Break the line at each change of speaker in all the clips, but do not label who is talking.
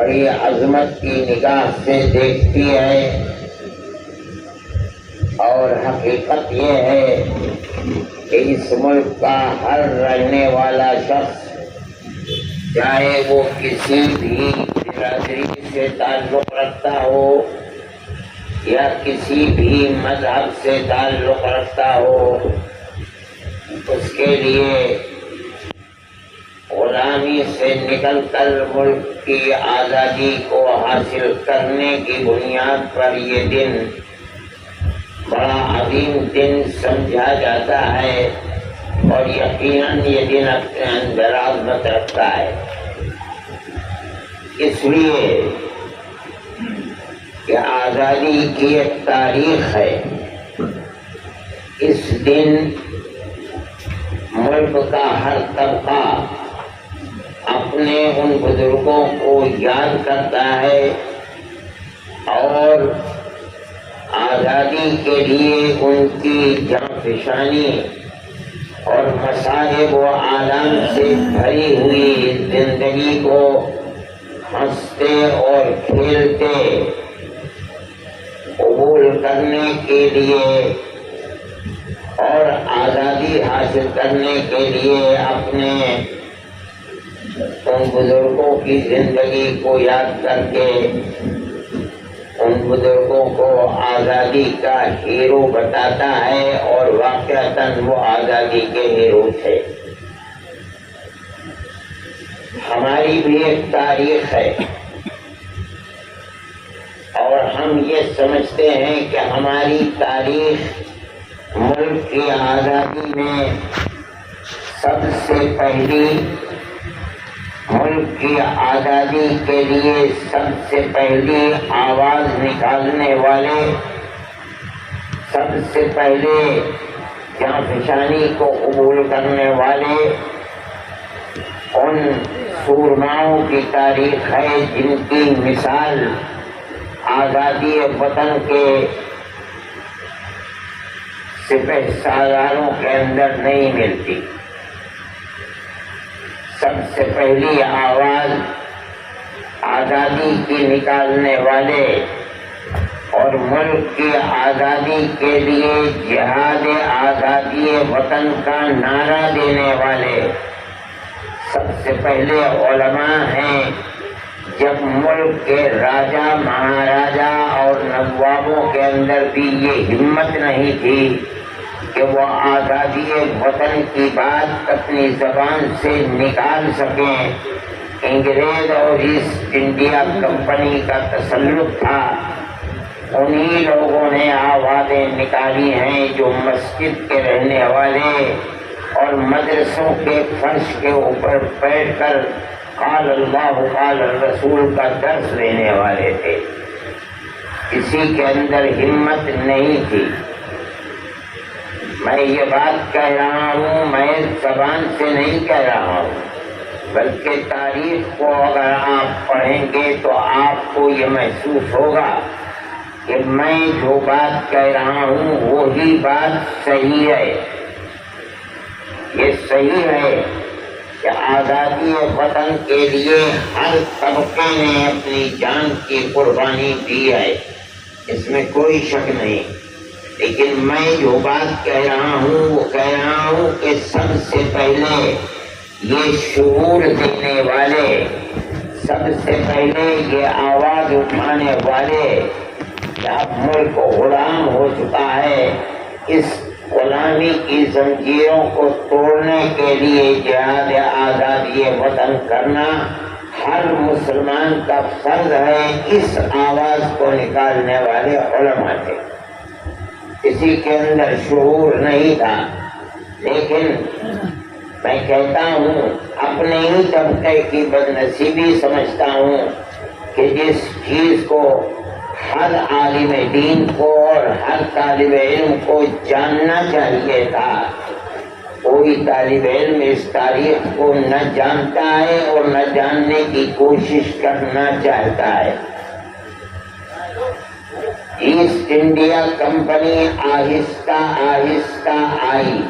بڑی عظمت کی نگاہ سے دیکھتی ہے، اور حقیقت یہ ہے کہ اس ملک کا ہر رہنے والا شخص، چاہے وہ کسی بھی برادری سے تعلق رکھتا ہو یا کسی بھی مذہب سے تعلق رکھتا ہو، اس کے لیے غلامی سے نکل کر ملک کی آزادی کو حاصل کرنے کی بنیاد پر یہ دن بڑا عظیم دن سمجھا جاتا ہے، اور یقیناً یہ دن اپنے اندر عظمت رکھتا ہے، اس لیے کہ آزادی کی ایک تاریخ ہے۔ اس دن ملک کا ہر طبقہ اپنے ان بزرگوں کو یاد کرتا ہے اور آزادی کے لیے ان کی جاں فشانی اور مصائب و آلام سے بھری ہوئی زندگی کو ہنستے اور کھیلتے قبول کرنے کے لیے اور آزادی حاصل کرنے کے لیے اپنے ان بزرگوں کی زندگی کو یاد کر کے ان بزرگوں کو آزادی کا ہیرو بتاتا ہے، اور واقعتاً وہ آزادی کے ہیرو تھے۔ ہماری بھی ایک تاریخ ہے، اور ہم یہ سمجھتے ہیں کہ ہماری تاریخ ملک کی آزادی میں سب سے پہلی، ملک کی آزادی کے لیے سب سے پہلی آواز نکالنے والے، سب سے پہلے جاں فشانی کو قبول کرنے والے ان سورماؤں کی تاریخ ہے جن کی مثال آزادی وطن کے سپہ سالاروں کے اندر نہیں ملتی۔ سب سے پہلی آواز آزادی کی نکالنے والے اور ملک کی آزادی کے لیے جہاد آزادی وطن کا نعرہ دینے والے سب سے پہلے علماء ہیں۔ جب ملک کے راجا، مہاراجا اور نوابوں کے اندر بھی یہ ہمت نہیں تھی کہ وہ آزادی وطن کی بات اپنی زبان سے نکال سکیں، انگریز اور ایسٹ انڈیا کمپنی کا تسلط تھا، انہی لوگوں نے آوازیں نکالی ہیں جو مسجد کے رہنے والے اور مدرسوں کے فرش کے اوپر بیٹھ کر قال اللہ قال الرسول کا درس دینے والے تھے۔ کسی کے اندر ہمت نہیں تھی۔ میں یہ بات کہہ رہا ہوں، میں زبان سے نہیں کہہ رہا ہوں، بلکہ تاریخ کو اگر آپ پڑھیں گے تو آپ کو یہ محسوس ہوگا کہ میں جو بات کہہ رہا ہوں وہی بات صحیح ہے۔ یہ صحیح ہے کہ آزادی وطن کے لیے ہر طبقے نے اپنی جان کی قربانی دی ہے، اس میں کوئی شک نہیں، لیکن میں جو بات کہہ رہا ہوں وہ کہہ رہا ہوں کہ سب سے پہلے یہ شعور دینے والے، سب سے پہلے یہ آواز اٹھانے والے کہ اب ملک غلام ہو چکا ہے، اس غلامی کی زنجیروں کو توڑنے کے لیے جہاد آزادی وطن کرنا ہر مسلمان کا فرض ہے۔ اس آواز کو نکالنے والے علماء تھے۔ کسی کے اندر شعور نہیں تھا، لیکن میں کہتا ہوں اپنے ہی طبقے کی بدنصیبی سمجھتا ہوں کہ جس چیز کو ہر عالم دین کو اور ہر طالب علم کو جاننا چاہیے تھا، کوئی طالب علم اس تاریخ کو نہ جانتا ہے اور نہ جاننے کی کوشش کرنا چاہتا ہے۔ ایسٹ انڈیا کمپنی آہستہ آہستہ آئی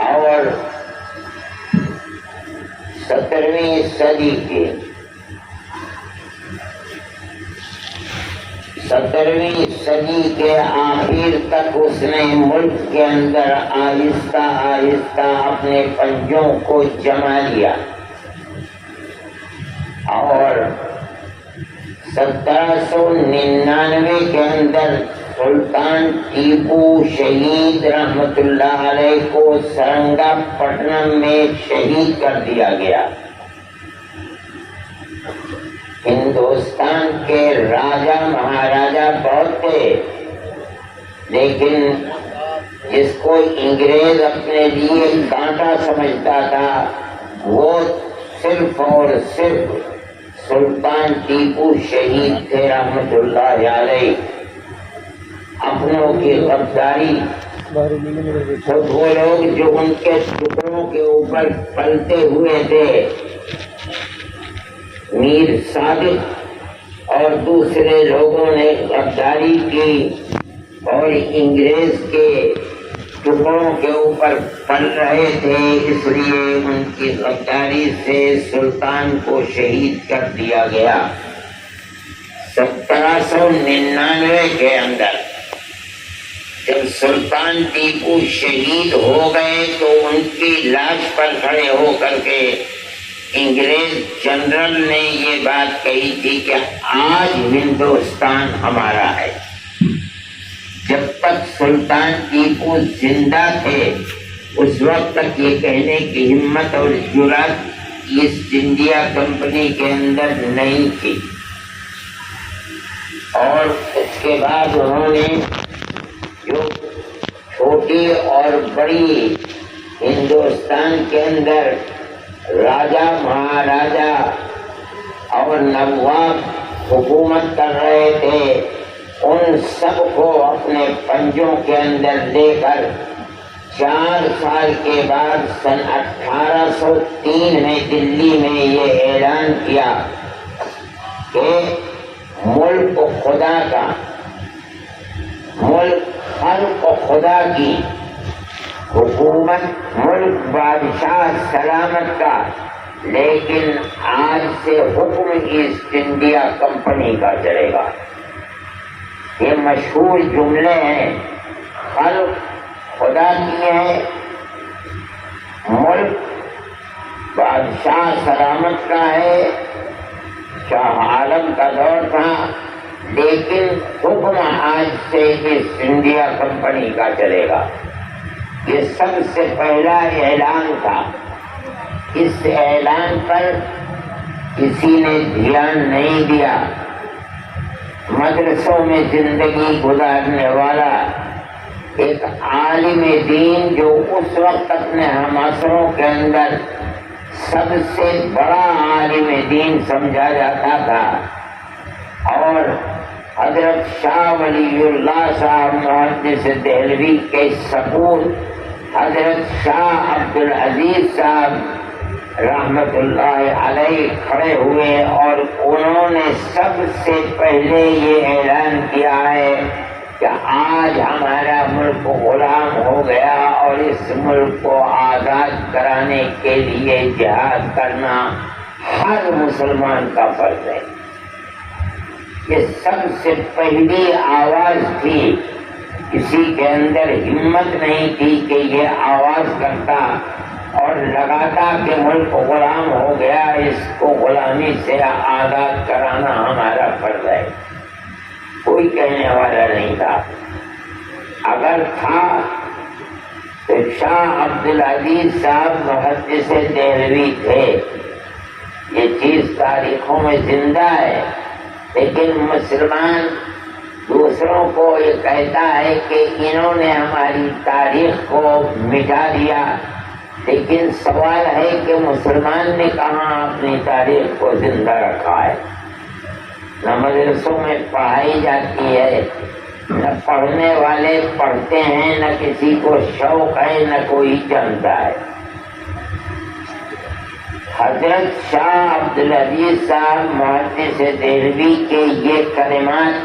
اور 17ویں صدی کے 17ویں صدی کے آخر تک اس نے ملک کے اندر آہستہ آہستہ اپنے پنجوں کو جما لیا اور 1799 کے اندر سلطان ٹیپو شہید رحمت اللہ علیہ کو سرنگا پٹنم میں شہید کر دیا گیا۔ ہندوستان کے راجا مہاراجا بہت تھے، لیکن جس کو انگریز اپنے لیے کانٹا سمجھتا تھا وہ صرف اور صرف سلطان ٹیپو شہید تھے رحمت اللہ علیہ۔ اپنوں کی غداری، خود وہ لوگ جو ان کے ٹکڑوں کے اوپر پلتے ہوئے تھے، میر صادق اور دوسرے لوگوں نے غداری کی اور انگریز کے ٹکڑوں کے اوپر پل رہے تھے، اس لیے ان کی غداری سے سلطان کو شہید کر دیا گیا۔ 1799 کے اندر جب سلطان ٹیپو شہید ہو گئے تو ان کی لاش پر کھڑے ہو کر کے انگریز جنرل نے یہ بات کہی تھی کہ آج ہندوستان ہمارا ہے۔ جب تک سلطان ٹیپو زندہ تھے اس وقت تک یہ کہنے کی ہمت اور جرات ایسٹ انڈیا کمپنی کے اندر نہیں تھی، اور اس کے بعد انہوں نے جو چھوٹی اور بڑی ہندوستان کے اندر راجا مہاراجا اور نواب حکومت کر رہے تھے، ان سب کو اپنے پنجوں کے اندر لے کر 4 سال کے بعد سن 1803 میں دلی میں یہ اعلان کیا کہ ملک خدا کا، ملک خلق خدا کی، حکومت ملک بادشاہ سلامت کا، لیکن آج سے حکم ایسٹ انڈیا کمپنی کا چلے گا۔ یہ مشہور جملے ہیں، خلق خدا کی ہے، ملک بادشاہ سلامت کا ہے، شاہ عالم کا دور تھا، لیکن حکم آج سے ایسٹ انڈیا کمپنی کا چلے گا۔ یہ سب سے پہلا اعلان تھا۔ اس اعلان پر کسی نے دھیان نہیں دیا۔ مدرسوں میں زندگی گزارنے والا ایک عالم دین جو اس وقت اپنے ہمعصروں کے اندر سب سے بڑا عالم دین سمجھا جاتا تھا، اور حضرت شاہ ولی اللہ صاحب محدث دہلوی کے سپوت حضرت شاہ عبد العزیز صاحب رحمت اللہ علیہ کھڑے ہوئے، اور انہوں نے سب سے پہلے یہ اعلان کیا ہے کہ آج ہمارا ملک غلام ہو گیا اور اس ملک کو آزاد کرانے کے لیے جہاد کرنا ہر مسلمان کا فرض ہے۔ یہ سب سے پہلی آواز تھی، کسی کے اندر ہمت نہیں تھی کہ یہ آواز کرتا اور لگاتا کہ ملک غلام ہو گیا، اس کو غلامی سے آزاد کرانا ہمارا فرض ہے۔ کوئی کہنے والا نہیں تھا۔ اگر تھا تو شاہ عبد العزیز صاحب محدث دہلوی تھے۔ یہ چیز تاریخوں میں زندہ ہے، لیکن مسلمان دوسروں کو یہ کہتا ہے کہ انہوں نے ہماری تاریخ کو مٹا دیا، لیکن سوال ہے کہ مسلمان نے کہاں اپنی تاریخ کو زندہ رکھا ہے؟ نہ مدرسوں میں پڑھائی جاتی ہے، نہ پڑھنے والے پڑھتے ہیں، نہ کسی کو شوق ہے، نہ کوئی جانتا ہے۔ حضرت شاہ عبد العزیز صاحب محدث دہلوی کے یہ کلمات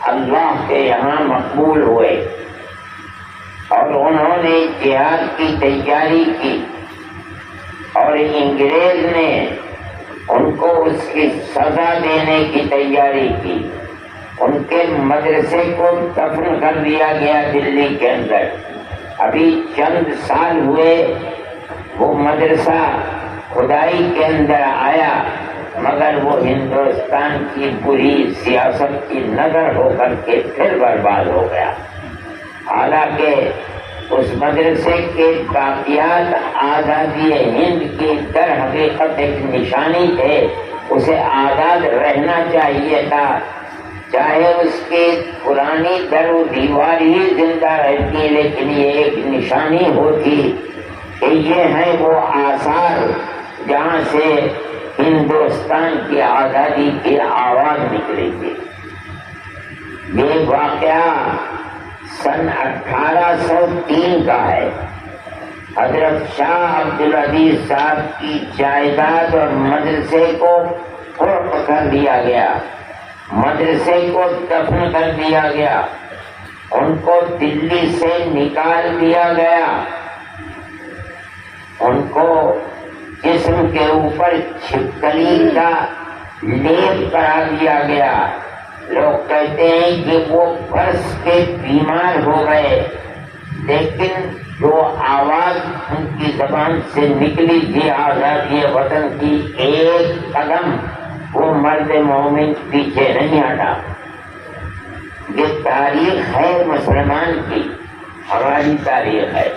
اللہ کے یہاں مقبول ہوئے، اور انہوں نے جہاد کی تیاری کی، اور انگریز نے ان کو اس کی سزا دینے کی تیاری کی۔ ان کے مدرسے کو دفن کر دیا گیا دلی کے اندر. ابھی چند سال ہوئے وہ مدرسہ خدائی کے اندر آیا، مگر وہ ہندوستان کی بری سیاست کی نظر ہو کر کے پھر برباد ہو گیا. حالانکہ اس مدرسے کے باقیات آزادی ہند کی در حقیقت ایک نشانی تھے، اسے آزاد رہنا چاہیے تھا، چاہے اس کی پرانی در و دیوار ہی زندہ رہتی، لیکن یہ ایک نشانی ہوتی کہ یہ ہیں وہ آثار جہاں سے ہندوستان کی آزادی کی آواز نکلی تھی. یہ واقعہ سن 1803 کا ہے. حضرت شاہ عبدالعزیز صاحب کی جائیداد اور مدرسے کو فروخت کر دیا گیا، مدرسے کو دفن کر دیا گیا، ان کو دلی سے نکال دیا گیا، ان کو جسم کے اوپر چھپکلی کا لیپ کرا دیا گیا. لوگ کہتے ہیں کہ وہ برس کے بیمار ہو گئے، لیکن جو آواز ان کی زبان سے نکلی تھی آزادی وطن کی، ایک قدم وہ مرد مومن پیچھے نہیں ہٹا. یہ تاریخ ہے مسلمان کی، ہماری تاریخ ہے.